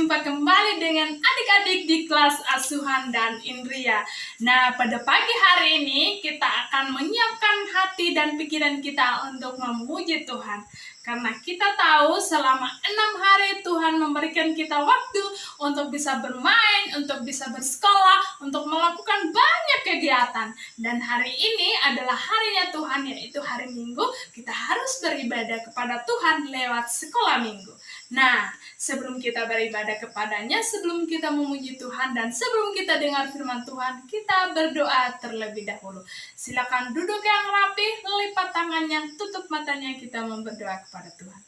berjumpa kembali dengan adik-adik di kelas Asuhan dan Indria. Nah, pada pagi hari ini kita akan menyiapkan hati dan pikiran kita untuk memuji Tuhan. Karena kita tahu selama 6 hari Tuhan memberikan kita waktu untuk bisa bermain, untuk bisa bersekolah, untuk melakukan banyak kegiatan. Dan hari ini adalah harinya Tuhan, yaitu hari Minggu. Kita harus beribadah kepada Tuhan lewat sekolah Minggu. Nah, sebelum kita beribadah kepadanya, sebelum kita memuji Tuhan, dan sebelum kita dengar firman Tuhan, kita berdoa terlebih dahulu. Silakan duduk yang rapi, lipat tangannya, tutup matanya, kita berdoa kepada Tuhan.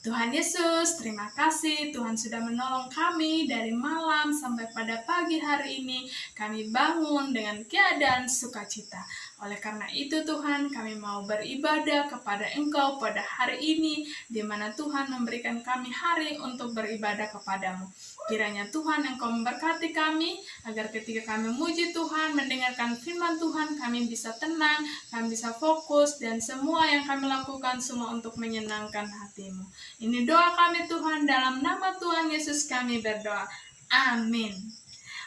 Tuhan Yesus, terima kasih Tuhan sudah menolong kami dari malam sampai pada pagi hari ini. Kami bangun dengan keadaan sukacita. Oleh karena itu Tuhan, kami mau beribadah kepada Engkau pada hari ini, di mana Tuhan memberikan kami hari untuk beribadah kepadamu. Kiranya Tuhan Engkau memberkati kami, agar ketika kami memuji Tuhan, mendengarkan firman Tuhan, kami bisa tenang, kami bisa fokus, dan semua yang kami lakukan semua untuk menyenangkan hatimu. Ini doa kami Tuhan, dalam nama Tuhan Yesus kami berdoa. Amin.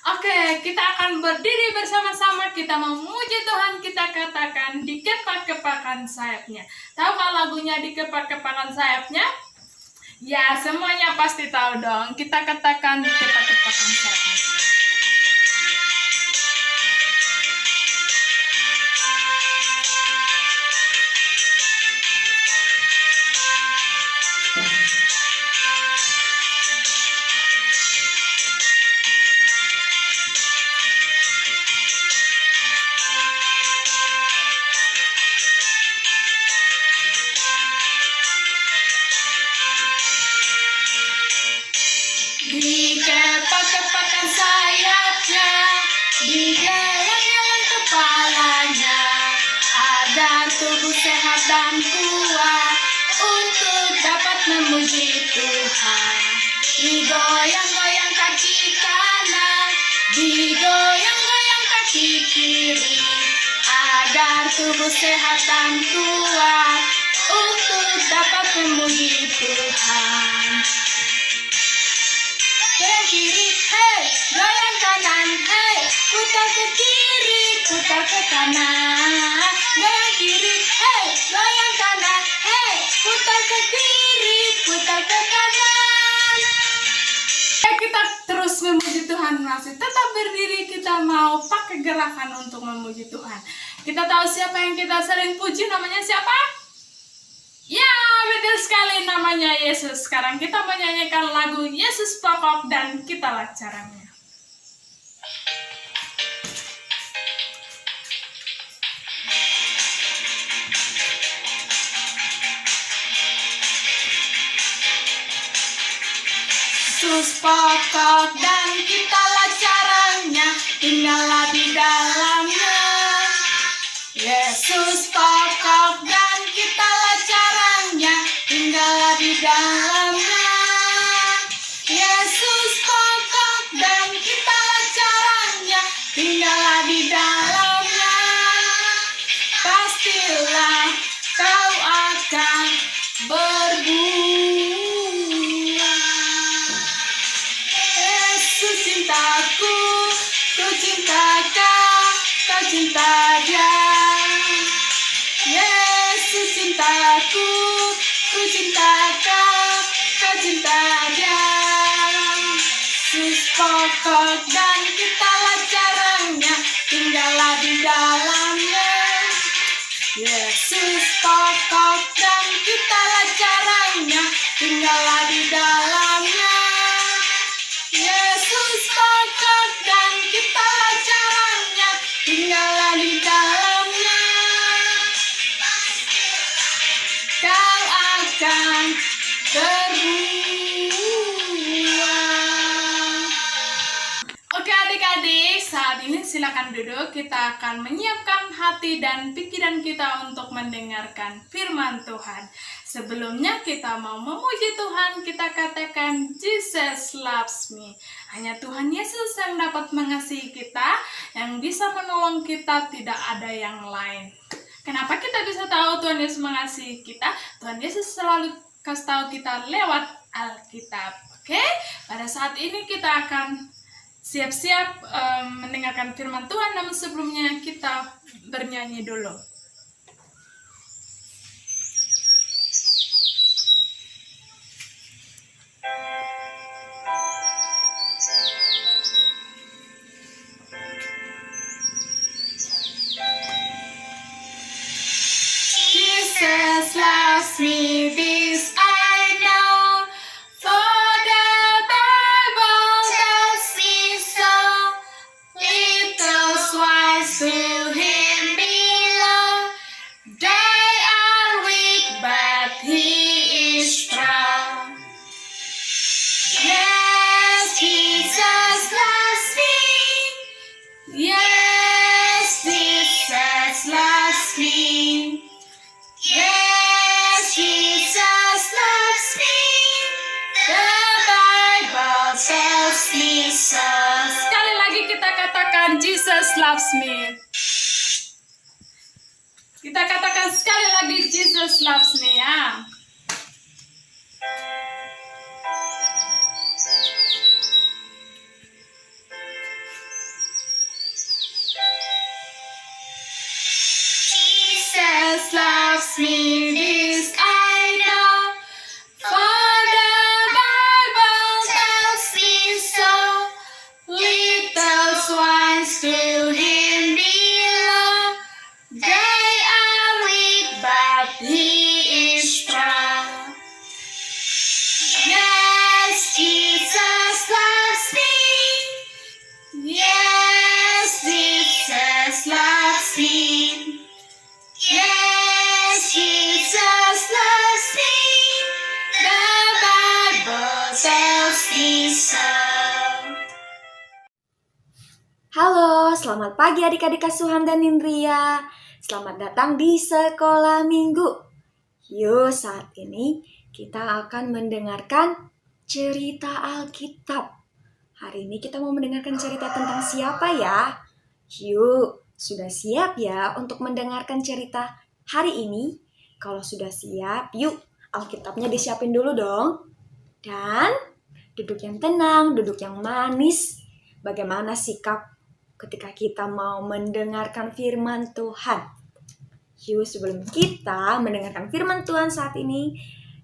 Oke, kita akan berdiri bersama-sama, kita memuji Tuhan, kita katakan dikepak-kepakan sayapnya. Tahukah lagunya dikepak-kepakan sayapnya? Ya, semuanya pasti tahu dong. Kita katakan dikepak-kepakan sayapnya. Dikepak-kepakan sayapnya, digeleng-geleng kepalanya, agar tubuh sehat dan kuat untuk dapat memuji Tuhan. Digoyang-goyang kaki kanan, digoyang-goyang kaki kiri, agar tubuh sehat dan kuat untuk dapat memuji Tuhan. Goyang kiri, hei, goyang kanan, hei, putar ke kiri, putar ke kanan. Goyang kiri, hei, goyang kanan, hei, putar ke kiri, putar ke kanan. Kita terus memuji Tuhan, masih tetap berdiri, kita mau pakai gerakan untuk memuji Tuhan. Kita tahu siapa yang kita sering puji, namanya siapa? Ya, betul sekali, namanya Yesus. Sekarang kita menyanyikan lagu Yesus Pokok dan Kitalah Caranya. Yesus pokok dan kitalah caranya, tinggallah di dalamnya. Yesus pokok dan kitalah caranya, tinggallah di dalamnya. Yesus pokok dan kitalah caranya, tinggallah di dalamnya. Pastilah kau akan berbuah. Yesus cintaku, ku cinta kau, kau cinta dia. Yesus cintaku, ku cinta kau, kau cinta dia. Yesus pokok dan kitalah caranya, tinggallah di dalamnya. Yesus pokok dan kitalah caranya, tinggallah di dalamnya. Yesus pokok dan kitalah caranya, tinggallah di dalamnya. Kau akan berbuah. Oke adik-adik, saat ini silakan duduk. Kita akan menyiapkan hati dan pikiran kita untuk mendengarkan firman Tuhan. Sebelumnya kita mau memuji Tuhan, kita katakan Jesus loves me. Hanya Tuhan Yesus yang dapat mengasihi kita, yang bisa menolong kita, tidak ada yang lain. Kenapa kita bisa tahu Tuhan Yesus mengasihi kita? Tuhan Yesus selalu kasih tahu kita lewat Alkitab. Oke, pada saat ini kita akan siap-siap mendengarkan firman Tuhan, namun sebelumnya kita bernyanyi dulu. Jesus loves me, this I know, for the Bible tells me so. Little swines to him belong, they are weak, but he is strong. Yes, Jesus loves me. Yes, Jesus loves me. Yes, Jesus loves me. The Bible tells me so. Sekali lagi kita katakan Jesus loves me. Kita katakan sekali lagi Jesus loves me ya. Jesus loves me, this I know, for the Bible tells me so. Little swines to him belong, they are weak, but he is strong. Yes, Jesus loves me. Yes, Jesus loves me. Yes, Jesus loves me. The Bible tells me so. Halo, selamat pagi adik-adik asuhan dan Indria. Selamat datang di sekolah minggu. Yuk, saat ini kita akan mendengarkan cerita Alkitab. Hari ini kita mau mendengarkan cerita tentang siapa ya? Yuk, sudah siap ya untuk mendengarkan cerita hari ini? Kalau sudah siap, yuk Alkitabnya disiapin dulu dong. Dan duduk yang tenang, duduk yang manis. Bagaimana sikap ketika kita mau mendengarkan firman Tuhan? Yuk, sebelum kita mendengarkan firman Tuhan saat ini,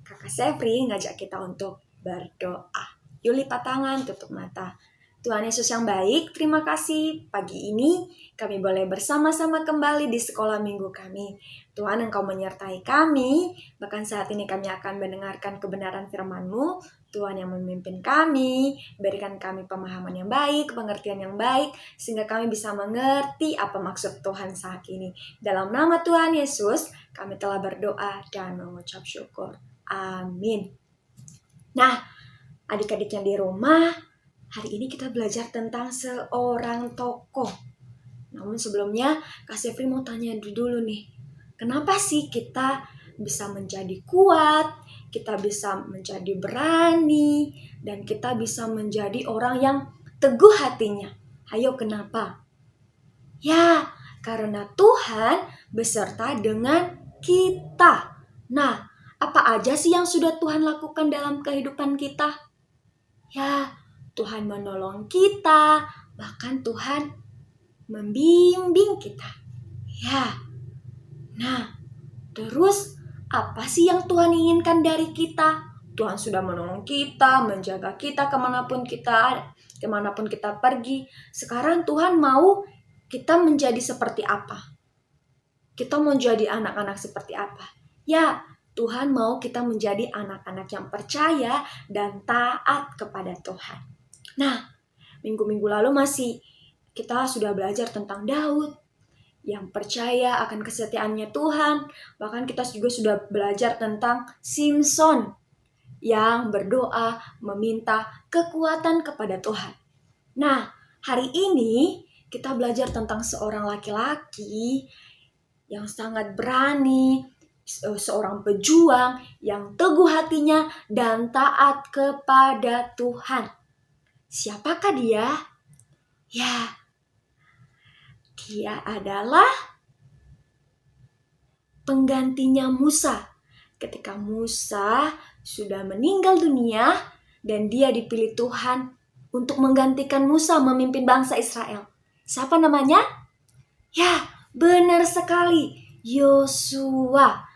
Kakak Sefri ngajak kita untuk berdoa. Yuk, lipat tangan, tutup mata. Tuhan Yesus yang baik, terima kasih pagi ini kami boleh bersama-sama kembali di sekolah minggu kami. Tuhan, Engkau menyertai kami, bahkan saat ini kami akan mendengarkan kebenaran firman-Mu. Tuhan yang memimpin kami, berikan kami pemahaman yang baik, pengertian yang baik, sehingga kami bisa mengerti apa maksud Tuhan saat ini. Dalam nama Tuhan Yesus, kami telah berdoa dan mengucap syukur. Amin. Nah, adik-adik yang di rumah, hari ini kita belajar tentang seorang tokoh. Namun sebelumnya, Kak Sefri mau tanya dulu nih. Kenapa sih kita bisa menjadi kuat, kita bisa menjadi berani, dan kita bisa menjadi orang yang teguh hatinya? Ayo, kenapa? Ya, karena Tuhan beserta dengan kita. Nah, apa aja sih yang sudah Tuhan lakukan dalam kehidupan kita? Ya, Tuhan menolong kita, bahkan Tuhan membimbing kita. Ya, nah, terus apa sih yang Tuhan inginkan dari kita? Tuhan sudah menolong kita, menjaga kita kemanapun kita pergi. Sekarang Tuhan mau kita menjadi seperti apa? Kita mau jadi anak-anak seperti apa? Ya, Tuhan mau kita menjadi anak-anak yang percaya dan taat kepada Tuhan. Nah, minggu-minggu lalu kita sudah belajar tentang Daud yang percaya akan kesetiaannya Tuhan. Bahkan kita juga sudah belajar tentang Simson yang berdoa meminta kekuatan kepada Tuhan. Nah, hari ini kita belajar tentang seorang laki-laki yang sangat berani, seorang pejuang yang teguh hatinya dan taat kepada Tuhan. Siapakah dia? Ya, dia adalah penggantinya Musa. Ketika Musa sudah meninggal dunia, dan dia dipilih Tuhan untuk menggantikan Musa memimpin bangsa Israel. Siapa namanya? Ya, benar sekali, Yosua.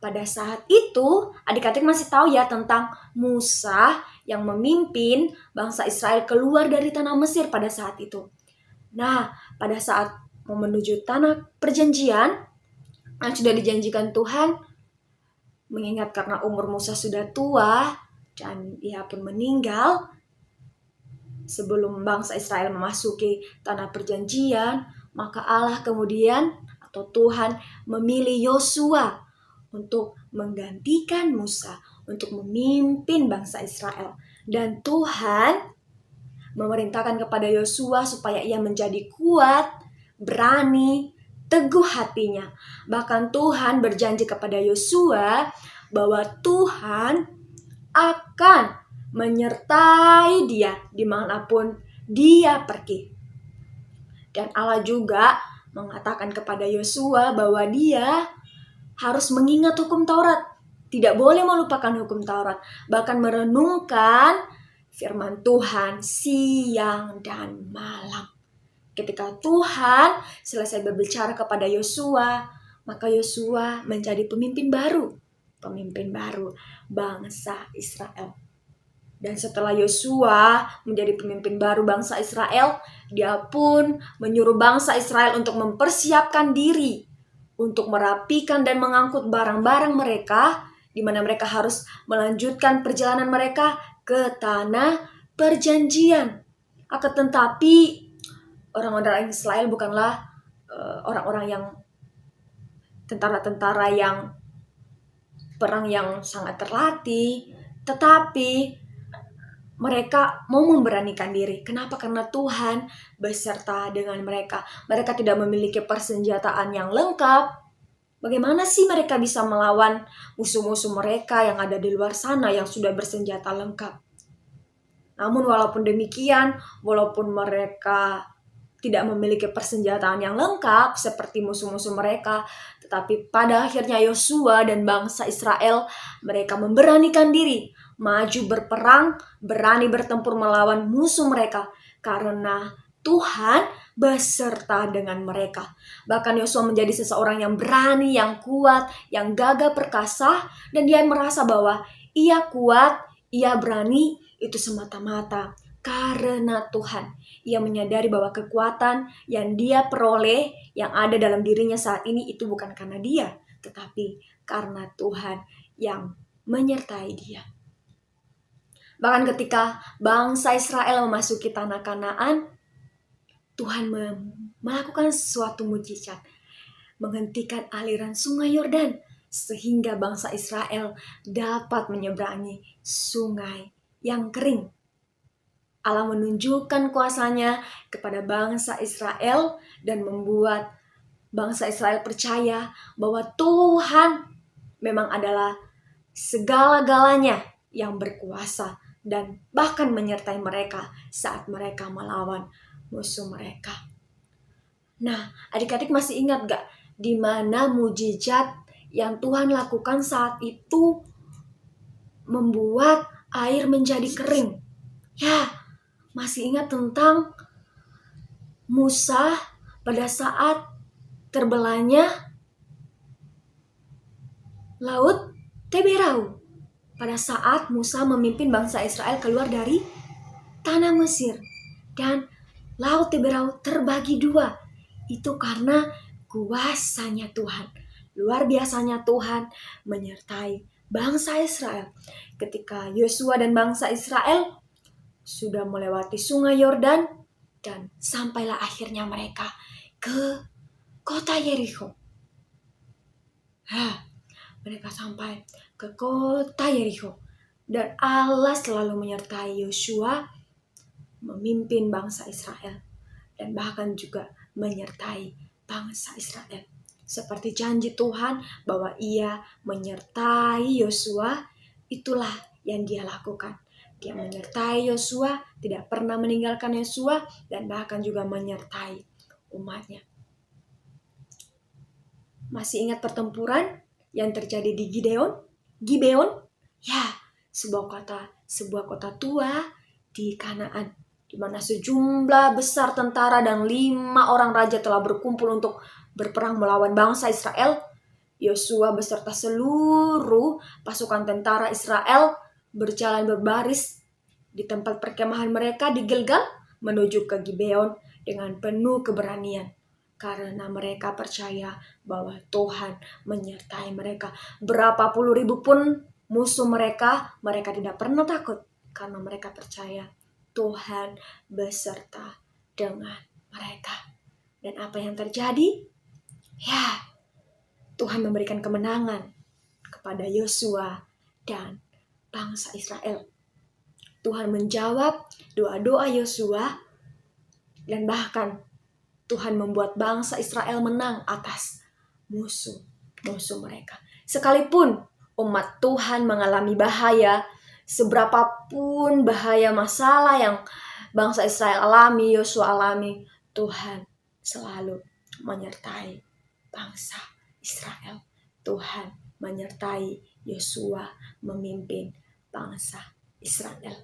Pada saat itu, adik-adik masih tahu ya tentang Musa yang memimpin bangsa Israel keluar dari tanah Mesir pada saat itu. Nah, pada saat mau menuju tanah perjanjian yang sudah dijanjikan Tuhan, mengingat karena umur Musa sudah tua dan ia pun meninggal sebelum bangsa Israel memasuki tanah perjanjian, maka Allah kemudian atau Tuhan memilih Yosua untuk menggantikan Musa untuk memimpin bangsa Israel. Dan Tuhan memerintahkan kepada Yosua supaya ia menjadi kuat, berani, teguh hatinya. Bahkan Tuhan berjanji kepada Yosua bahwa Tuhan akan menyertai dia dimanapun dia pergi. Dan Allah juga mengatakan kepada Yosua bahwa dia harus mengingat hukum Taurat. Tidak boleh melupakan hukum Taurat. Bahkan merenungkan firman Tuhan siang dan malam. Ketika Tuhan selesai berbicara kepada Yosua, maka Yosua menjadi pemimpin baru bangsa Israel. Dan setelah Yosua menjadi pemimpin baru bangsa Israel, dia pun menyuruh bangsa Israel untuk mempersiapkan diri untuk merapikan dan mengangkut barang-barang mereka, di mana mereka harus melanjutkan perjalanan mereka ke tanah perjanjian. Akan tetapi orang-orang Israel bukanlah orang-orang yang tentara-tentara yang perang yang sangat terlatih, tetapi mereka mau memberanikan diri. Kenapa? Karena Tuhan beserta dengan mereka. Mereka tidak memiliki persenjataan yang lengkap. Bagaimana sih mereka bisa melawan musuh-musuh mereka yang ada di luar sana yang sudah bersenjata lengkap? Namun walaupun demikian, walaupun mereka tidak memiliki persenjataan yang lengkap seperti musuh-musuh mereka, tetapi pada akhirnya Yosua dan bangsa Israel, mereka memberanikan diri, maju berperang, berani bertempur melawan musuh mereka, karena Tuhan beserta dengan mereka. Bahkan Yosua menjadi seseorang yang berani, yang kuat, yang gagah perkasa, dan dia merasa bahwa ia kuat, ia berani, itu semata-mata karena Tuhan. Ia menyadari bahwa kekuatan yang dia peroleh, yang ada dalam dirinya saat ini itu bukan karena dia, tetapi karena Tuhan yang menyertai dia. Bahkan ketika bangsa Israel memasuki tanah Kanaan, Tuhan melakukan sesuatu mujizat, menghentikan aliran sungai Yordan, sehingga bangsa Israel dapat menyeberangi sungai yang kering. Allah menunjukkan kuasanya kepada bangsa Israel dan membuat bangsa Israel percaya bahwa Tuhan memang adalah segala-galanya yang berkuasa dan bahkan menyertai mereka saat mereka melawan musuh mereka. Nah, adik-adik masih ingat gak di mana mujizat yang Tuhan lakukan saat itu membuat air menjadi kering? Ya, masih ingat tentang Musa pada saat terbelahnya Laut Teberau. Pada saat Musa memimpin bangsa Israel keluar dari tanah Mesir. Dan Laut Teberau terbagi dua. Itu karena kuasanya Tuhan. Luar biasanya Tuhan menyertai bangsa Israel. Ketika Yosua dan bangsa Israel sudah melewati sungai Yordan dan sampailah akhirnya mereka ke kota Yerikho. Mereka sampai ke kota Yerikho dan Allah selalu menyertai Yosua memimpin bangsa Israel dan bahkan juga menyertai bangsa Israel. Seperti janji Tuhan bahwa ia menyertai Yosua, itulah yang dia lakukan. Dia menyertai Yosua, tidak pernah meninggalkan Yosua, dan bahkan juga menyertai umatnya. Masih ingat pertempuran yang terjadi di Gibeon? Ya, sebuah kota sebuah kota tua di Kanaan, di mana sejumlah besar tentara dan 5 orang raja telah berkumpul untuk berperang melawan bangsa Israel. Yosua beserta seluruh pasukan tentara Israel berjalan berbaris di tempat perkemahan mereka di Gilgal menuju ke Gibeon dengan penuh keberanian, karena mereka percaya bahwa Tuhan menyertai mereka. Berapa puluh ribu pun musuh mereka tidak pernah takut, karena mereka percaya Tuhan beserta dengan mereka. Dan apa yang terjadi? Ya, Tuhan memberikan kemenangan kepada Yosua dan bangsa Israel. Tuhan menjawab doa-doa Yosua, dan bahkan Tuhan membuat bangsa Israel menang atas musuh mereka. Sekalipun umat Tuhan mengalami bahaya, seberapapun bahaya masalah yang bangsa Israel alami, Yosua alami, Tuhan selalu menyertai bangsa Israel. Tuhan menyertai Yosua memimpin bangsa Israel.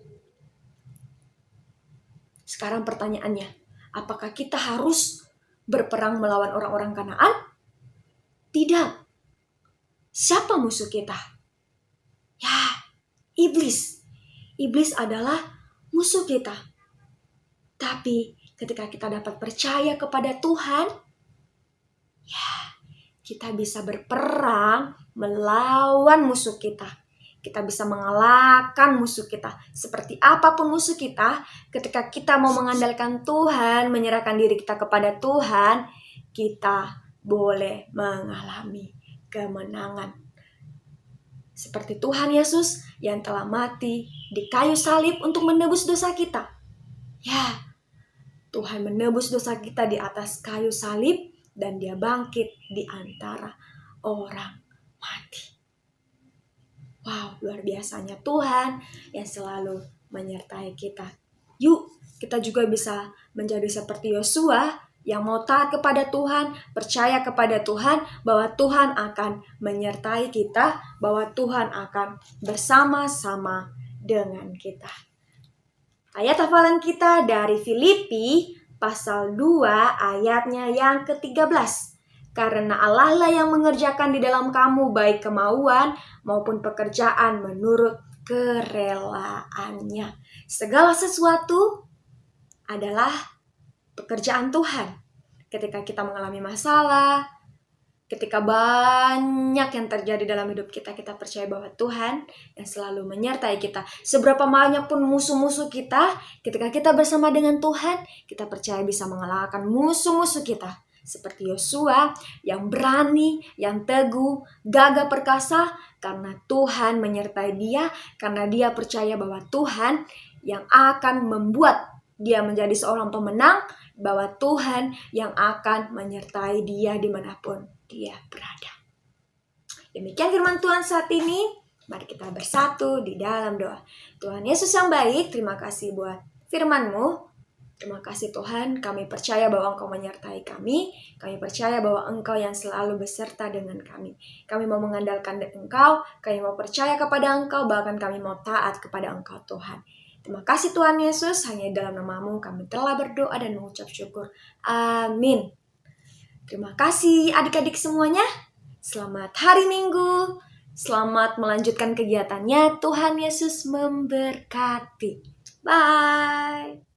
Sekarang pertanyaannya, apakah kita harus berperang melawan orang-orang Kanaan? Tidak. Siapa musuh kita? Ya, iblis. Iblis adalah musuh kita. Tapi ketika kita dapat percaya kepada Tuhan, ya, kita bisa berperang melawan musuh kita. Kita bisa mengalahkan musuh kita. Seperti apapun musuh kita, ketika kita mau mengandalkan Tuhan, menyerahkan diri kita kepada Tuhan, kita boleh mengalami kemenangan. Seperti Tuhan Yesus yang telah mati di kayu salib untuk menebus dosa kita. Ya, Tuhan menebus dosa kita di atas kayu salib, dan Dia bangkit di antara orang mati. Wow, luar biasanya Tuhan yang selalu menyertai kita. Yuk, kita juga bisa menjadi seperti Yosua yang mau taat kepada Tuhan, percaya kepada Tuhan bahwa Tuhan akan menyertai kita, bahwa Tuhan akan bersama-sama dengan kita. Ayat hafalan kita dari Filipi pasal 2 ayatnya yang ke-13. Karena Allah lah yang mengerjakan di dalam kamu baik kemauan maupun pekerjaan menurut kerelaannya. Segala sesuatu adalah pekerjaan Tuhan. Ketika kita mengalami masalah, ketika banyak yang terjadi dalam hidup kita, kita percaya bahwa Tuhan yang selalu menyertai kita. Seberapa banyak pun musuh-musuh kita, ketika kita bersama dengan Tuhan, kita percaya bisa mengalahkan musuh-musuh kita. Seperti Yosua yang berani, yang teguh, gagah perkasa, karena Tuhan menyertai dia, karena dia percaya bahwa Tuhan yang akan membuat dia menjadi seorang pemenang, bahwa Tuhan yang akan menyertai dia dimanapun dia berada. Demikian firman Tuhan saat ini. Mari kita bersatu di dalam doa. Tuhan Yesus yang baik, terima kasih buat firman-Mu. Terima kasih Tuhan, kami percaya bahwa Engkau menyertai kami. Kami percaya bahwa Engkau yang selalu beserta dengan kami. Kami mau mengandalkan Engkau, kami mau percaya kepada Engkau, bahkan kami mau taat kepada Engkau Tuhan. Terima kasih Tuhan Yesus, hanya dalam nama-Mu kami telah berdoa dan mengucap syukur. Amin. Terima kasih adik-adik semuanya. Selamat hari Minggu. Selamat melanjutkan kegiatannya. Tuhan Yesus memberkati. Bye.